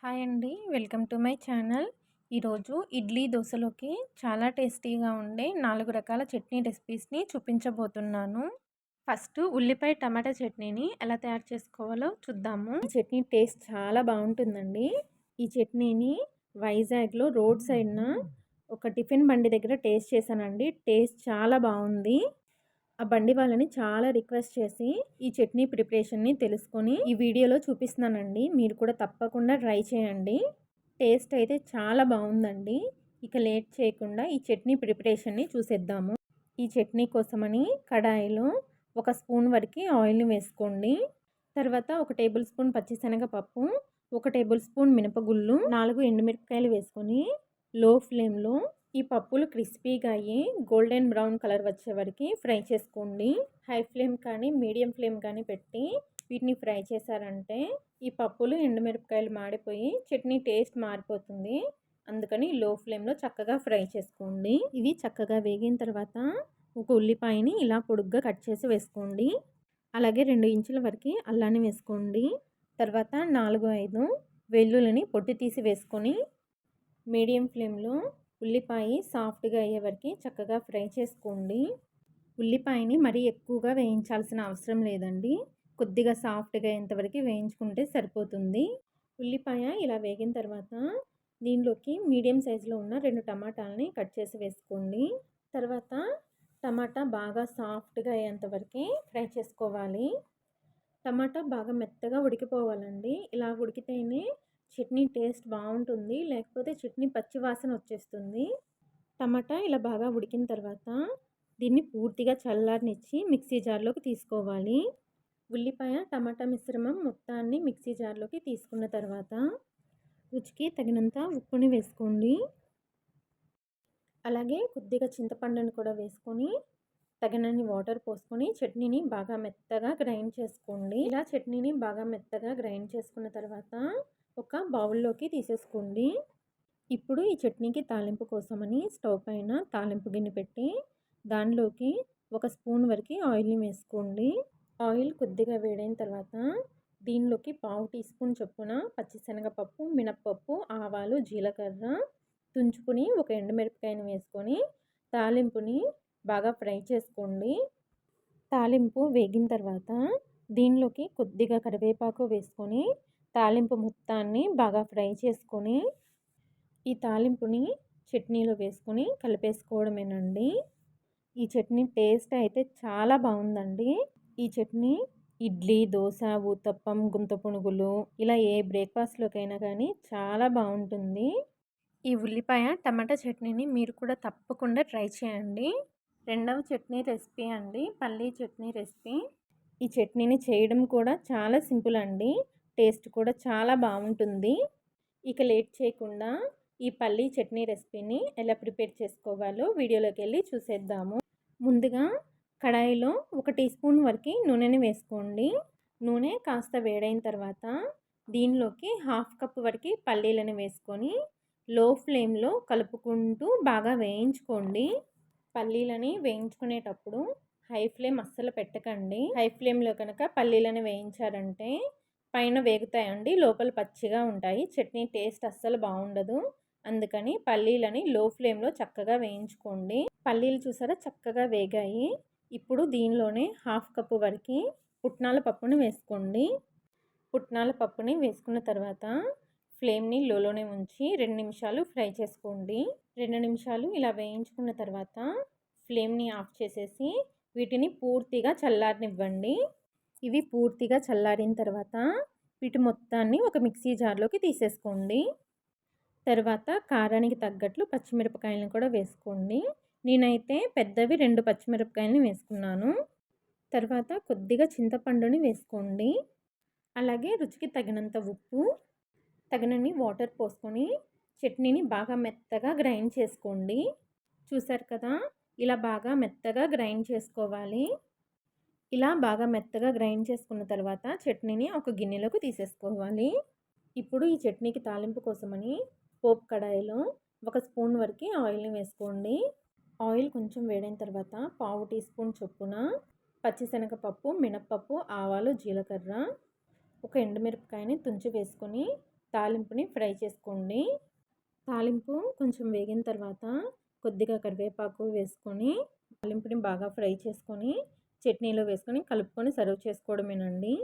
Hi అండి. Welcome to my channel. ఈరోజు ఇడ్లీ, దోసలోకి చాలా టేస్టీగా ఉండే 4 రకాల చట్నీ రెసిపీస్‌ని చూపించబోతున్నాను. ఫస్ట్ ఉల్లిపాయ టమాటా చట్నీని ఎలా తయారు చేసుకోవాలో చూద్దాము. ఈ చట్నీ టేస్ట్ చాలా బాగుంటుందండి. ఈ చట్నీని వైజాగ్‌లో రోడ్ సైడ్‌న ఒక టిఫిన్ బండి దగ్గర టేస్ట్ చేశానండి. టేస్ట్ చాలా బాగుంది. ఆ బండి వాళ్ళని చాలా రిక్వెస్ట్ చేసి ఈ చట్నీ ప్రిపరేషన్ని తెలుసుకొని ఈ వీడియోలో చూపిస్తున్నానండి. మీరు కూడా తప్పకుండా ట్రై చేయండి. టేస్ట్ అయితే చాలా బాగుందండి. ఇక లేట్ చేయకుండా ఈ చట్నీ ప్రిపరేషన్ని చూసేద్దాము. ఈ చట్నీ కోసమని కడాయిలో 1 స్పూన్ వరకు ఆయిల్ని వేసుకోండి. తర్వాత 1 టేబుల్ స్పూన్ పచ్చిశనగపప్పు, 1 టేబుల్ స్పూన్ మినపగుళ్ళు, 4 ఎండుమిరపకాయలు వేసుకొని లో ఫ్లేమ్లో ఈ పప్పులు క్రిస్పీగా అయ్యి గోల్డెన్ బ్రౌన్ కలర్ వచ్చే వరకు ఫ్రై చేసుకోండి. హై ఫ్లేమ్ కానీ మీడియం ఫ్లేమ్ కానీ పెట్టి వీటిని ఫ్రై చేశారంటే ఈ పప్పులు ఎండుమిరపకాయలు మాడిపోయి చట్నీ టేస్ట్ మారిపోతుంది. అందుకని లో ఫ్లేమ్లో చక్కగా ఫ్రై చేసుకోండి. ఇవి చక్కగా వేగిన తర్వాత ఒక ఉల్లిపాయని ఇలా పొడుగ్గా కట్ చేసి వేసుకోండి. అలాగే 2 ఇంచుల వరకు అల్లాన్ని వేసుకోండి. తర్వాత 4-5 వెల్లుల్లిని పొట్టు తీసి వేసుకొని మీడియం ఫ్లేమ్లో ఉల్లిపాయ సాఫ్ట్గా అయ్యే వరకు చక్కగా ఫ్రై చేసుకోండి. ఉల్లిపాయని మరీ ఎక్కువగా వేయించాల్సిన అవసరం లేదండి. కొద్దిగా సాఫ్ట్గా అయ్యేంతవరకు వేయించుకుంటే సరిపోతుంది. ఉల్లిపాయ ఇలా వేగిన తర్వాత దీనిలోకి మీడియం సైజులో ఉన్న 2 టమాటాలని కట్ చేసి వేసుకోండి. తర్వాత టమాటా బాగా సాఫ్ట్గా అయ్యేంతవరకు ఫ్రై చేసుకోవాలి. టమాటా బాగా మెత్తగా ఉడికిపోవాలండి. ఇలా ఉడికితేనే చట్నీ టేస్ట్ బాగుంటుంది, లేకపోతే చట్నీ పచ్చి వాసన వచ్చేస్తుంది. టమాటా ఇలా బాగా ఉడికిన తర్వాత దీన్ని పూర్తిగా చల్లారనిచ్చి మిక్సీ జార్లోకి తీసుకోవాలి. ఉల్లిపాయ టమాటా మిశ్రమం మొత్తాన్ని మిక్సీ జార్లోకి తీసుకున్న తర్వాత రుచికి తగినంత ఉప్పుని వేసుకోండి. అలాగే కొద్దిగా చింతపండుని కూడా వేసుకొని తగినన్ని వాటర్ పోసుకొని చట్నీని బాగా మెత్తగా గ్రైండ్ చేసుకోండి. ఇలా చట్నీని బాగా మెత్తగా గ్రైండ్ చేసుకున్న తర్వాత ఒక బౌల్లోకి తీసేసుకోండి. ఇప్పుడు ఈ చట్నీకి తాలింపు కోసమని స్టవ్ పైన తాలింపు గిన్నె పెట్టి దానిలోకి 1 స్పూన్ వరకు ఆయిల్ని వేసుకోండి. ఆయిల్ కొద్దిగా వేడైన తర్వాత దీనిలోకి 1/2 టీ స్పూన్ చొప్పున పచ్చిశనగపప్పు, మినప్పప్పు, ఆవాలు, జీలకర్ర తుంచుకుని ఒక ఎండుమిరపకాయని వేసుకొని తాలింపుని బాగా ఫ్రై చేసుకోండి. తాలింపు వేగిన తర్వాత దీనిలోకి కొద్దిగా కరివేపాకు వేసుకొని తాలింపు మొత్తాన్ని బాగా ఫ్రై చేసుకొని ఈ తాలింపుని చట్నీలో వేసుకొని కలిపేసుకోవడమేనండి. ఈ చట్నీ టేస్ట్ అయితే చాలా బాగుందండి. ఈ చట్నీ ఇడ్లీ, దోశ, ఊతప్పం, గుంత పునుగులు ఇలా ఏ బ్రేక్ఫాస్ట్లోకైనా కానీ చాలా బాగుంటుంది. ఈ ఉల్లిపాయ టమాటా చట్నీని మీరు కూడా తప్పకుండా ట్రై చేయండి. రెండవ చట్నీ రెసిపీ అండి, పల్లీ చట్నీ రెసిపీ. ఈ చట్నీని చేయడం కూడా చాలా సింపుల్ అండి. టేస్ట్ కూడా చాలా బాగుంటుంది. ఇక లేట్ చేయకుండా ఈ పల్లీ చట్నీ రెసిపీని ఎలా ప్రిపేర్ చేసుకోవాలో వీడియోలోకి వెళ్ళి చూసేద్దాము. ముందుగా కడాయిలో 1 టీ స్పూన్ వరకు నూనెని వేసుకోండి. నూనె కాస్త వేడైన తర్వాత దీనిలోకి 1/2 కప్ వరకు పల్లీలను వేసుకొని లో ఫ్లేమ్లో కలుపుకుంటూ బాగా వేయించుకోండి. పల్లీలని వేయించుకునేటప్పుడు హై ఫ్లేమ్ అస్సలు పెట్టకండి. హై ఫ్లేమ్లో కనుక పల్లీలను వేయించారంటే పైన వేగుతాయండి, లోపల పచ్చిగా ఉంటాయి. చట్నీ టేస్ట్ అస్సలు బాగుండదు. అందుకని పల్లీలని లో ఫ్లేమ్లో చక్కగా వేయించుకోండి. పల్లీలు చూసారా చక్కగా వేగాయి. ఇప్పుడు దీనిలోనే 1/2 కప్పు వరకు పుట్నాల పప్పుని వేసుకోండి. పుట్నాల పప్పుని వేసుకున్న తర్వాత ఫ్లేమ్ని లోలోనే ఉంచి 2 నిమిషాలు ఫ్రై చేసుకోండి. 2 నిమిషాలు ఇలా వేయించుకున్న తర్వాత ఫ్లేమ్ని ఆఫ్ చేసేసి వీటిని పూర్తిగా చల్లారనివ్వండి. ఇవి పూర్తిగా చల్లారిన తర్వాత వీటి మొత్తాన్ని ఒక మిక్సీ జార్లోకి తీసేసుకోండి. తర్వాత కారానికి తగ్గట్లు పచ్చిమిరపకాయలను కూడా వేసుకోండి. నేనైతే పెద్దవి 2 పచ్చిమిరపకాయలని వేసుకున్నాను. తర్వాత కొద్దిగా చింతపండుని వేసుకోండి. అలాగే రుచికి తగినంత ఉప్పు, తగినన్ని వాటర్ పోసుకొని చట్నీని బాగా మెత్తగా గ్రైండ్ చేసుకోండి. చూసారు కదా, ఇలా బాగా మెత్తగా గ్రైండ్ చేసుకోవాలి. ఇలా బాగా మెత్తగా గ్రైండ్ చేసుకున్న తర్వాత చట్నీని ఒక గిన్నెలోకి తీసేసుకోవాలి. ఇప్పుడు ఈ చట్నీకి తాలింపు కోసమని పోపు కడాయిలో 1 స్పూన్ వరకు ఆయిల్ని వేసుకోండి. ఆయిల్ కొంచెం వేడైన తర్వాత 1/2 టీ స్పూన్ చొప్పున పచ్చిశనగపప్పు, మినప్పప్పు, ఆవాలు, జీలకర్ర, ఒక ఎండుమిరపకాయని తుంచి వేసుకొని తాలింపుని ఫ్రై చేసుకోండి. తాలింపు కొంచెం వేగిన తర్వాత కొద్దిగా కరివేపాకు వేసుకొని తాలింపుని బాగా ఫ్రై చేసుకొని చట్నీలో వేసుకొని కలుపుకొని సర్వ్ చేసుకోవడమేనండి.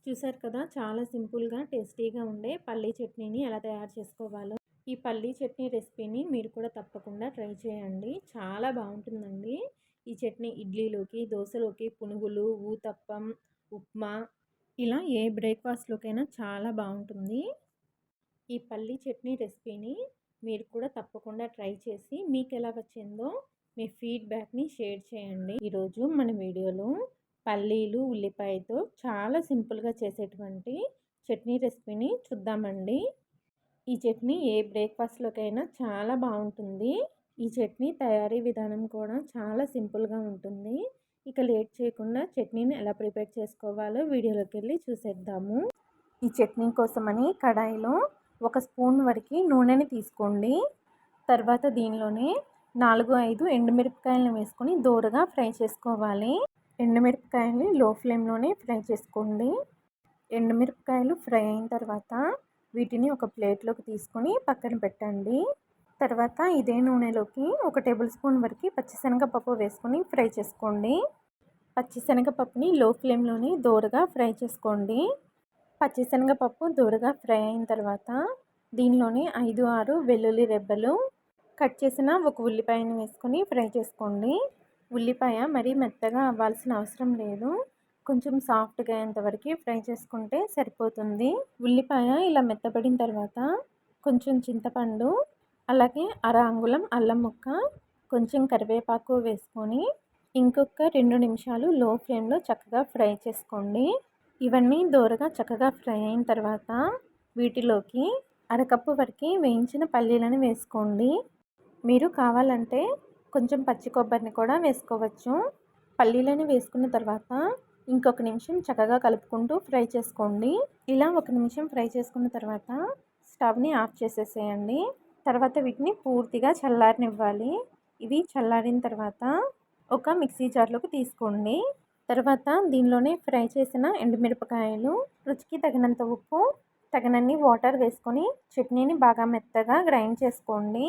చూసారు కదా, చాలా సింపుల్గా టేస్టీగా ఉండే పల్లీ చట్నీని ఎలా తయారు చేసుకోవాలో. ఈ పల్లీ చట్నీ రెసిపీని మీరు కూడా తప్పకుండా ట్రై చేయండి. చాలా బాగుంటుందండి. ఈ చట్నీ ఇడ్లీలోకి, దోశలోకి, పునుగులు, ఊతప్పం, ఉప్మా ఇలా ఏ బ్రేక్ఫాస్ట్లోకైనా చాలా బాగుంటుంది. ఈ పల్లీ చట్నీ రెసిపీని మీరు కూడా తప్పకుండా ట్రై చేసి మీకు ఎలా వచ్చిందో మీ ఫీడ్బ్యాక్ని షేర్ చేయండి. ఈరోజు మన వీడియోలో పల్లీలు, ఉల్లిపాయతో చాలా సింపుల్గా చేసేటువంటి చట్నీ రెసిపీని చూద్దామండి. ఈ చట్నీ ఏ బ్రేక్ఫాస్ట్లోకైనా చాలా బాగుంటుంది. ఈ చట్నీ తయారీ విధానం కూడా చాలా సింపుల్గా ఉంటుంది. ఇక లేట్ చేయకుండా చట్నీని ఎలా ప్రిపేర్ చేసుకోవాలో వీడియోలోకి వెళ్ళి చూసేద్దాము. ఈ చట్నీ కోసమని కడాయిలో 1 స్పూన్ వరకు నూనెని తీసుకోండి. తర్వాత దీనిలోనే 4-5 ఎండుమిరపకాయలను వేసుకొని దోరగా ఫ్రై చేసుకోవాలి. ఎండుమిరపకాయలు లో ఫ్లేమ్లోనే ఫ్రై చేసుకోండి. ఎండుమిరపకాయలు ఫ్రై అయిన తర్వాత వీటిని ఒక ప్లేట్లోకి తీసుకొని పక్కన పెట్టండి. తర్వాత ఇదే నూనెలోకి 1 టేబుల్ స్పూన్ వరకు పచ్చిశనగపప్పు వేసుకొని ఫ్రై చేసుకోండి. పచ్చిశనగపప్పుని లో ఫ్లేమ్లోనే దోరగా ఫ్రై చేసుకోండి. పచ్చిశనగపప్పు దోరగా ఫ్రై అయిన తర్వాత దీనిలోనే 5-6 వెల్లుల్లి రెబ్బలు, కట్ చేసిన 1 ఉల్లిపాయను వేసుకొని ఫ్రై చేసుకోండి. ఉల్లిపాయ మరీ మెత్తగా అవ్వాల్సిన అవసరం లేదు. కొంచెం సాఫ్ట్గా అయ్యేంతవరకు ఫ్రై చేసుకుంటే సరిపోతుంది. ఉల్లిపాయ ఇలా మెత్తబడిన తర్వాత కొంచెం చింతపండు, అలాగే 1/2 అంగుళం అల్లం ముక్క, కొంచెం కరివేపాకు వేసుకొని ఇంకొక 2 నిమిషాలు లో ఫ్లేమ్లో చక్కగా ఫ్రై చేసుకోండి. ఇవన్నీ దోరగా చక్కగా ఫ్రై అయిన తర్వాత వీటిలోకి 1/2 కప్పు వరకు వేయించిన పల్లీలను వేసుకోండి. మీరు కావాలంటే కొంచెం పచ్చి కొబ్బరిని కూడా వేసుకోవచ్చు. పల్లీలను వేసుకున్న తర్వాత ఇంకొక నిమిషం చక్కగా కలుపుకుంటూ ఫ్రై చేసుకోండి. ఇలా 1 నిమిషం ఫ్రై చేసుకున్న తర్వాత స్టవ్ని ఆఫ్ చేసేసేయండి. తర్వాత వీటిని పూర్తిగా చల్లారనివ్వాలి. ఇవి చల్లారిన తర్వాత ఒక మిక్సీ జార్లోకి తీసుకోండి. తర్వాత దీనిలోనే ఫ్రై చేసిన ఎండుమిరపకాయలు, రుచికి తగినంత ఉప్పు, తగినన్ని వాటర్ వేసుకొని చట్నీని బాగా మెత్తగా గ్రైండ్ చేసుకోండి.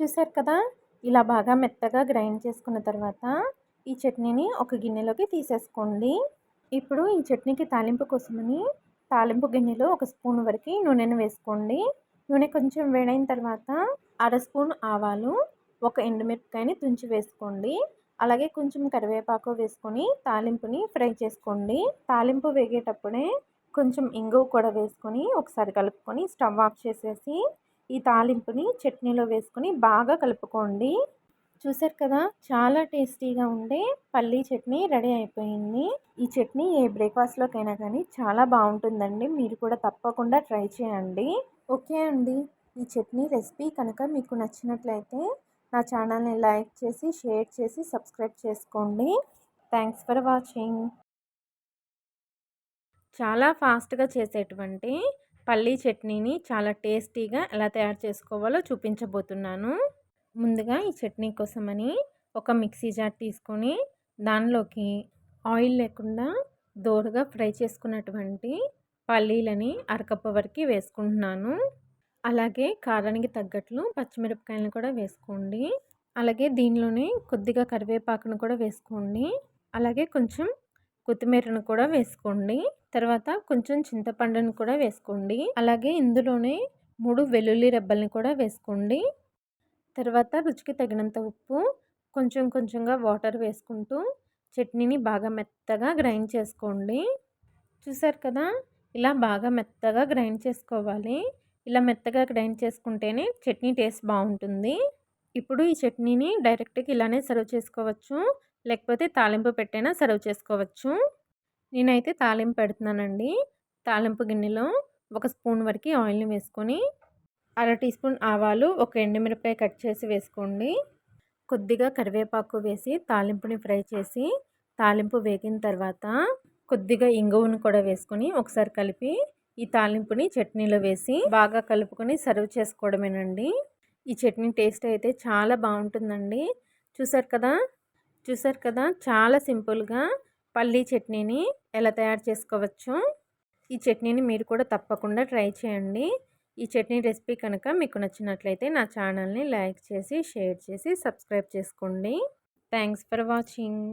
చూసారు కదా, ఇలా బాగా మెత్తగా గ్రైండ్ చేసుకున్న తర్వాత ఈ చట్నీని ఒక గిన్నెలోకి తీసేసుకోండి. ఇప్పుడు ఈ చట్నీకి తాలింపు కోసమని తాలింపు గిన్నెలో 1 స్పూన్ వరకు నూనెను వేసుకోండి. నూనె కొంచెం వేడైన తర్వాత 1/2 స్పూన్ ఆవాలు, 1 ఎండుమిరపకాయని తుంచి వేసుకోండి. అలాగే కొంచెం కరివేపాకు వేసుకొని తాలింపుని ఫ్రై చేసుకోండి. తాలింపు వేగేటప్పుడే కొంచెం ఇంగువ కూడా వేసుకొని ఒకసారి కలుపుకొని స్టవ్ ఆఫ్ చేసేసి ఈ తాలింపుని చట్నీలో వేసుకొని బాగా కలుపుకోండి. చూసారు కదా, చాలా టేస్టీగా ఉండే పల్లీ చట్నీ రెడీ అయిపోయింది. ఈ చట్నీ ఏ బ్రేక్ఫాస్ట్లోకైనా కానీ చాలా బాగుంటుందండి. మీరు కూడా తప్పకుండా ట్రై చేయండి. ఓకే అండి, ఈ చట్నీ రెసిపీ కనుక మీకు నచ్చినట్లయితే నా ఛానల్ని లైక్ చేసి, షేర్ చేసి, సబ్స్క్రైబ్ చేసుకోండి. Thanks for watching. చాలా ఫాస్ట్గా చేసేటువంటి పల్లీ చట్నీని చాలా టేస్టీగా ఎలా తయారు చేసుకోవాలో చూపించబోతున్నాను. ముందుగా ఈ చట్నీ కోసమని ఒక మిక్సీ జార్ తీసుకొని దానిలోకి ఆయిల్ లేకుండా దోరగా ఫ్రై చేసుకున్నటువంటి పల్లీలని 1/2 కప్పు వరకు వేసుకుంటున్నాను. అలాగే కారానికి తగ్గట్లు పచ్చిమిరపకాయలను కూడా వేసుకోండి. అలాగే దీనిలోనే కొద్దిగా కరివేపాకును కూడా వేసుకోండి. అలాగే కొంచెం కొత్తిమీరను కూడా వేసుకోండి. తర్వాత కొంచెం చింతపండును కూడా వేసుకోండి. అలాగే ఇందులోనే 3 వెల్లుల్లి రెబ్బల్ని కూడా వేసుకోండి. తర్వాత రుచికి తగినంత ఉప్పు, కొంచెం కొంచెంగా వాటర్ వేసుకుంటూ చట్నీని బాగా మెత్తగా గ్రైండ్ చేసుకోండి. చూసారు కదా, ఇలా బాగా మెత్తగా గ్రైండ్ చేసుకోవాలి. ఇలా మెత్తగా గ్రైండ్ చేసుకుంటేనే చట్నీ టేస్ట్ బాగుంటుంది. ఇప్పుడు ఈ చట్నీని డైరెక్ట్గా ఇలానే సర్వ్ చేసుకోవచ్చు, లేకపోతే తాలింపు పెట్టైనా సర్వ్ చేసుకోవచ్చు. నేనైతే తాలింపు పెడుతున్నానండి. తాలింపు గిన్నెలో 1 స్పూన్ వరకు ఆయిల్ని వేసుకొని 1/2 టీ స్పూన్ ఆవాలు, 1 ఎండుమిరపకాయ కట్ చేసి వేసుకోండి. కొద్దిగా కరివేపాకు వేసి తాలింపుని ఫ్రై చేసి తాలింపు వేగిన తర్వాత కొద్దిగా ఇంగువను కూడా వేసుకొని ఒకసారి కలిపి ఈ తాలింపుని చట్నీలో వేసి బాగా కలుపుకొని సర్వ్ చేసుకోవడమేనండి. ఈ చట్నీ టేస్ట్ అయితే చాలా బాగుంటుందండి. చూసారు కదా చాలా సింపుల్గా పల్లీ చట్నీని ఎలా తయారు చేసుకోవచ్చు. ఈ చట్నీని మీరు కూడా తప్పకుండా ట్రై చేయండి. ఈ చట్నీ రెసిపీ కనుక మీకు నచ్చినట్లయితే నా ఛానల్ని లైక్ చేసి, షేర్ చేసి, సబ్స్క్రైబ్ చేసుకోండి. Thanks for watching.